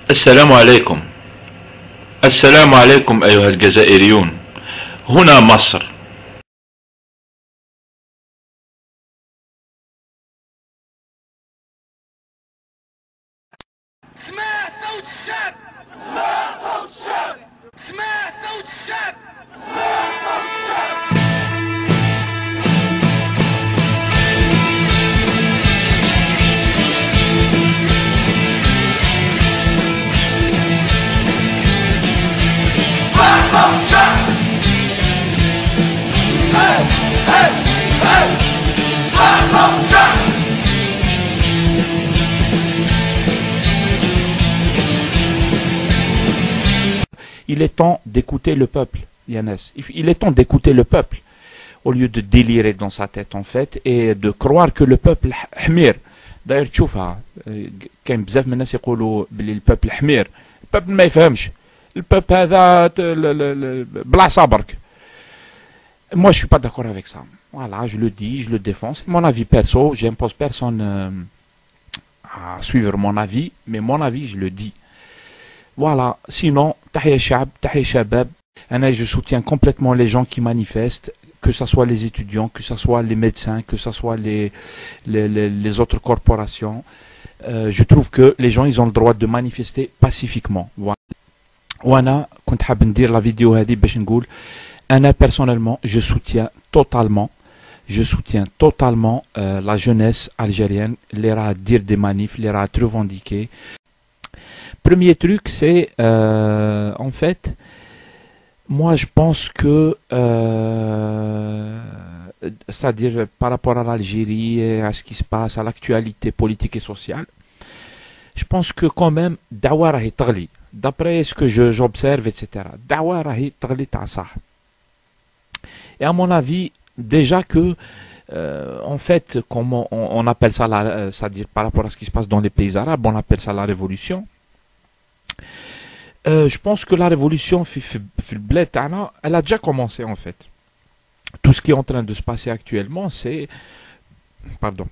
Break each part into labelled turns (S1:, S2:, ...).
S1: السلام عليكم. السلام عليكم أيها الجزائريون. هنا مصر.
S2: اسمع صوت الشعب، اسمع صوت الشعب، اسمع صوت الشعب، اسمع صوت الشعب. صوت الشعب. هاي هاي هاي. صوت الشعب.
S3: Il est temps d'écouter le peuple, Yannès. Il est temps d'écouter le peuple, au lieu de délirer dans sa tête, en fait, et de croire que le peuple حمير. D'ailleurs, تشوفها كاين بزاف من الناس يقولوا بلي البeuple حمير. البeuple ما يفهمش. البeuple هذا بلا صبرك. Moi, je suis pas d'accord avec ça. Voilà, je le dis, je le défends. C'est mon avis perso. J'impose personne à suivre mon avis, mais mon avis, je le dis. Voilà, sinon, Tahia Shab, Tahia Shabab, je soutiens complètement les gens qui manifestent, que ce soit les étudiants, que ce soit les médecins, que ce soit les autres corporations. Je trouve que les gens, ils ont le droit de manifester pacifiquement. Voilà. وانا كنت حاب ندير la vidéo هذه باش نقول انا personnellement je soutiens totalement la jeunesse algérienne les rats dire des manifs, les rats revendiquer. Premier truc, c'est en fait, moi je pense que, c'est-à-dire par rapport à l'Algérie, à ce qui se passe, à l'actualité politique et sociale, je pense que quand même, Dawa rahi tagli, d'après ce que j'observe, etc. Dawa rahi tagli ta sah. Et à mon avis, déjà que, en fait, comment on appelle ça, c'est-à-dire par rapport à ce qui se passe dans les pays arabes, on appelle ça la révolution. Je pense que la révolution elle a déjà commencé en fait. Tout ce qui est en train de se passer actuellement, c'est... Pardon.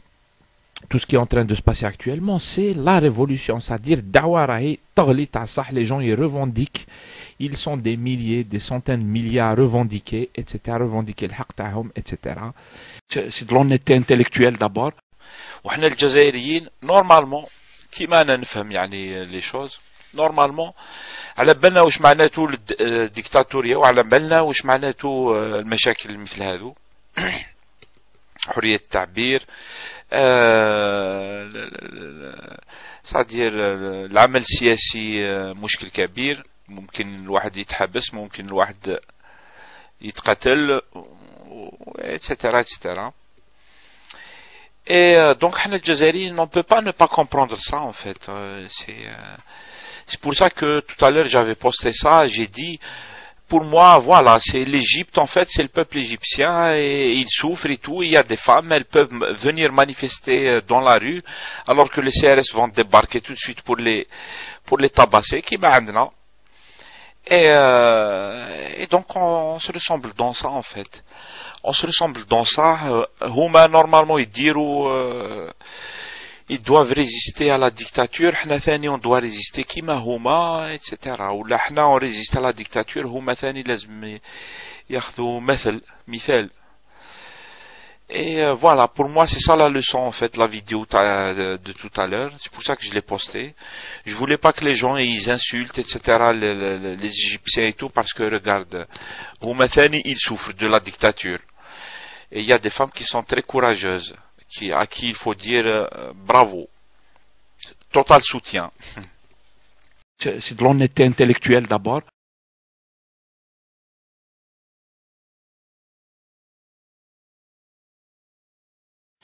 S3: Tout ce qui est en train de se passer actuellement, c'est la révolution. C'est-à-dire, les gens ils revendiquent. Ils sont des milliers, des centaines de milliers à revendiquer, etc. Revendiquer le haq ta'hom, etc. C'est de l'honnêteté intellectuelle d'abord.
S4: وحنا الجزائريين نورمالمون كيما انا نفهم يعني لي شوز نورمالمون على بالنا واش معناته الديكتاتورية وعلى بالنا واش معناته المشاكل مثل هذو حرية التعبير صادير العمل السياسي مشكل كبير ممكن الواحد يتحبس ممكن الواحد يتقتل etc etc. Et donc, les Algériens, on ne peut pas ne pas comprendre ça, en fait. C'est pour ça que tout à l'heure, j'avais posté ça, j'ai dit, pour moi, voilà, c'est l'Égypte, en fait, c'est le peuple égyptien, et ils souffrent et tout, il y a des femmes, elles peuvent venir manifester dans la rue, alors que les CRS vont débarquer tout de suite pour les tabasser, qui m'a et donc, on se ressemble dans ça, en fait. On se ressemble dans ça. Huma, normalement, ils doivent résister à la dictature. Hna thani, on doit résister kima huma, etc. Ou là, hna, on résiste à la dictature. Huma thani, lazm yakhdu mithal. Et voilà, pour moi, c'est ça la leçon, en fait, la vidéo de tout à l'heure. C'est pour ça que je l'ai posté. Je voulais pas que les gens, ils insultent, etc., les Égyptiens et tout, parce que, regarde, huma thani, ils souffrent de la dictature. Et il y a des femmes qui sont très courageuses, à qui il faut dire bravo. Total soutien.
S3: C'est de l'honnêteté intellectuelle d'abord.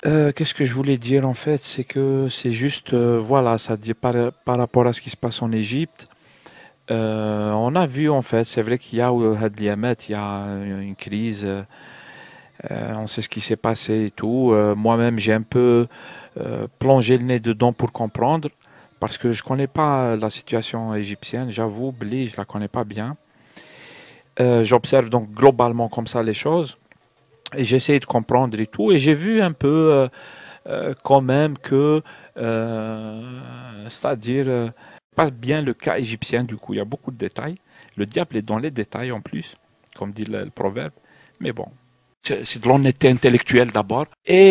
S3: Qu'est-ce que je voulais dire en fait, c'est que c'est juste, voilà, ça dit par rapport à ce qui se passe en Égypte. On a vu en fait, c'est vrai qu'il y a il y a une crise. On sait ce qui s'est passé et tout. Moi-même, j'ai un peu plongé le nez dedans pour comprendre, parce que je connais pas la situation égyptienne, j'avoue, Bli, je la connais pas bien. J'observe donc globalement comme ça les choses, et j'essaie de comprendre et tout, et j'ai vu un peu quand même que, c'est-à-dire pas bien le cas égyptien, du coup, il y a beaucoup de détails. Le diable est dans les détails en plus, comme dit le proverbe. Mais bon, c'est de l'honnêteté intellectuelle d'abord. Et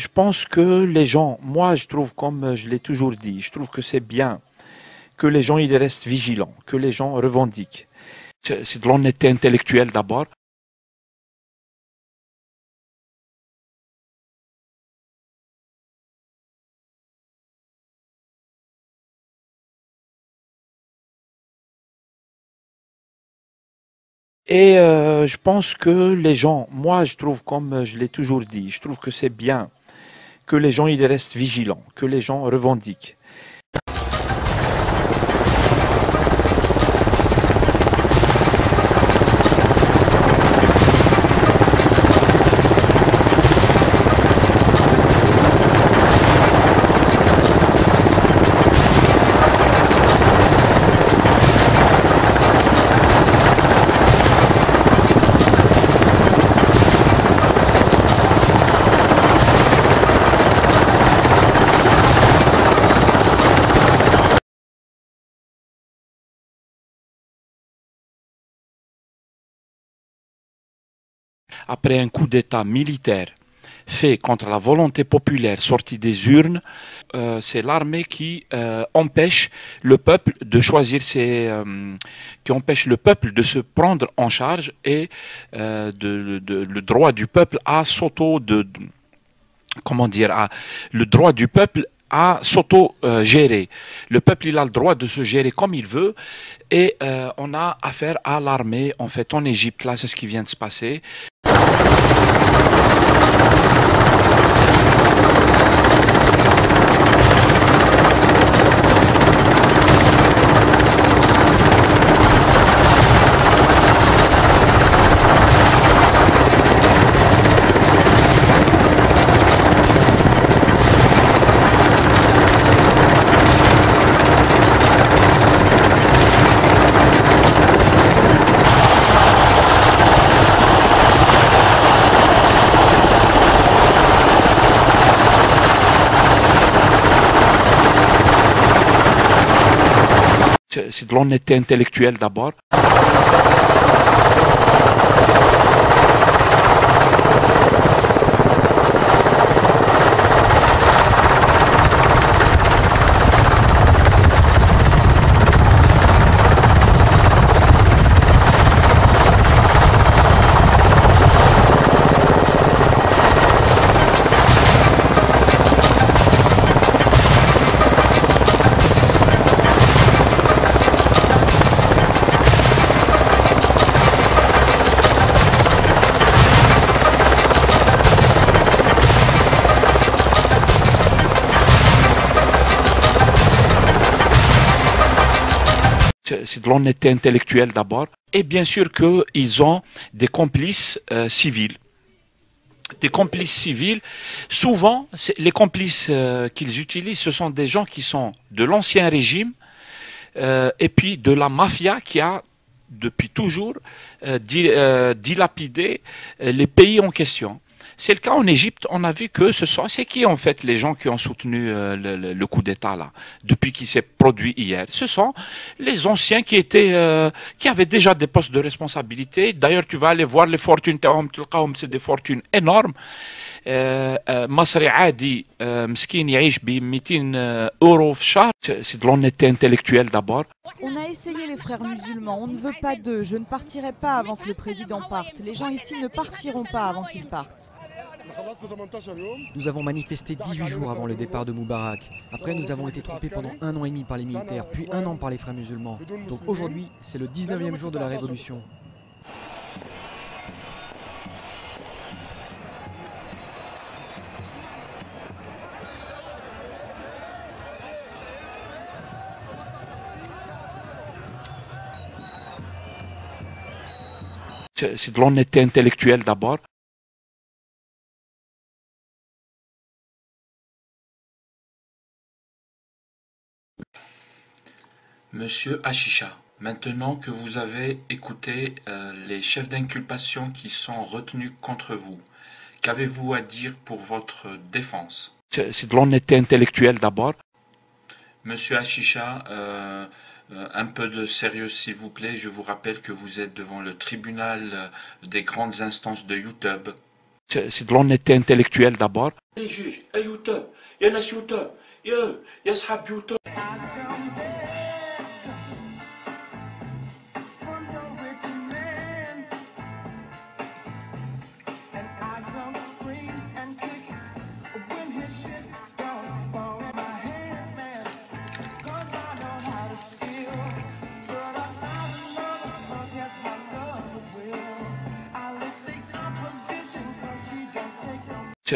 S3: je pense que les gens, moi je trouve, comme je l'ai toujours dit, je trouve que c'est bien que les gens ils restent vigilants, que les gens revendiquent. C'est de l'honnêteté intellectuelle d'abord. Et je pense que les gens, moi je trouve, comme je l'ai toujours dit, je trouve que c'est bien que les gens ils restent vigilants, que les gens revendiquent. Après un coup d'État militaire fait contre la volonté populaire sortie des urnes, c'est l'armée qui empêche le peuple de choisir qui empêche le peuple de se prendre en charge et le droit du peuple à comment dire, le droit du peuple à s'auto-gérer. Le peuple, il a le droit de se gérer comme il veut et on a affaire à l'armée, en fait, en Égypte, là, c'est ce qui vient de se passer. C'est de l'honnêteté intellectuelle d'abord. C'est de l'honnêteté intellectuelle d'abord. Et bien sûr qu'ils ont des complices civils. Des complices civils, souvent, les complices qu'ils utilisent, ce sont des gens qui sont de l'ancien régime et puis de la mafia qui a depuis toujours dilapidé les pays en question. C'est le cas en Égypte, on a vu que c'est qui en fait les gens qui ont soutenu le coup d'État là, depuis qu'il s'est produit hier. Ce sont les anciens qui avaient déjà des postes de responsabilité. D'ailleurs, tu vas aller voir les fortunes, c'est des fortunes énormes. مصري عادي مسكين يعيش ب 200 euros في الشهر. C'est de l'honnêteté intellectuelle d'abord.
S5: On a essayé les frères musulmans, on ne veut pas d'eux, je ne partirai pas avant que le président parte. Les gens ici ne partiront pas avant qu'il parte.
S6: Nous avons manifesté 18 jours avant le départ de Moubarak. Après, nous avons été trompés pendant 1 an et demi par les militaires, puis 1 an par les frères musulmans. Donc aujourd'hui, c'est le 19e jour de la révolution.
S3: C'est de l'honnêteté intellectuelle d'abord. Monsieur Achisha, maintenant que vous avez écouté les chefs d'inculpation qui sont retenus contre vous, qu'avez-vous à dire pour votre défense? C'est de l'honnêteté intellectuelle d'abord.
S1: Monsieur Achicha, un peu de sérieux s'il vous plaît. Je vous rappelle que vous êtes devant le tribunal des grandes instances de YouTube.
S3: C'est de l'honnêteté intellectuelle d'abord.
S1: Les juges, à YouTube, il y en a sur YouTube, il y a Sahab YouTube.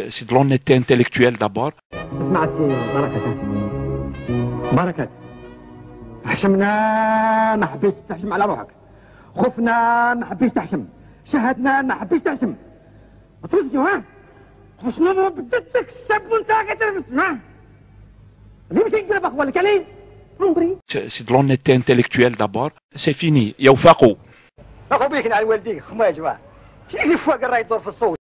S3: C'est de l'honnêteté intellectuelle d'abord.
S7: اسمع سي بركة بركة حشمنا ما حبيتش تحشم على روحك خفنا ما حبيتش تحشم شهدنا ما حبيتش تحشم ترسلوا ها حشمنا بدتك السب وانت كترفس ها ماشي نقلب اخوة الكلين عمري
S3: C'est de l'honnêteté intellectuelle d'abord. C'est fini. يوفقوا.
S7: اخو بيك على والديك خماجوا شنو اللي فوق الراي يدور في الصوت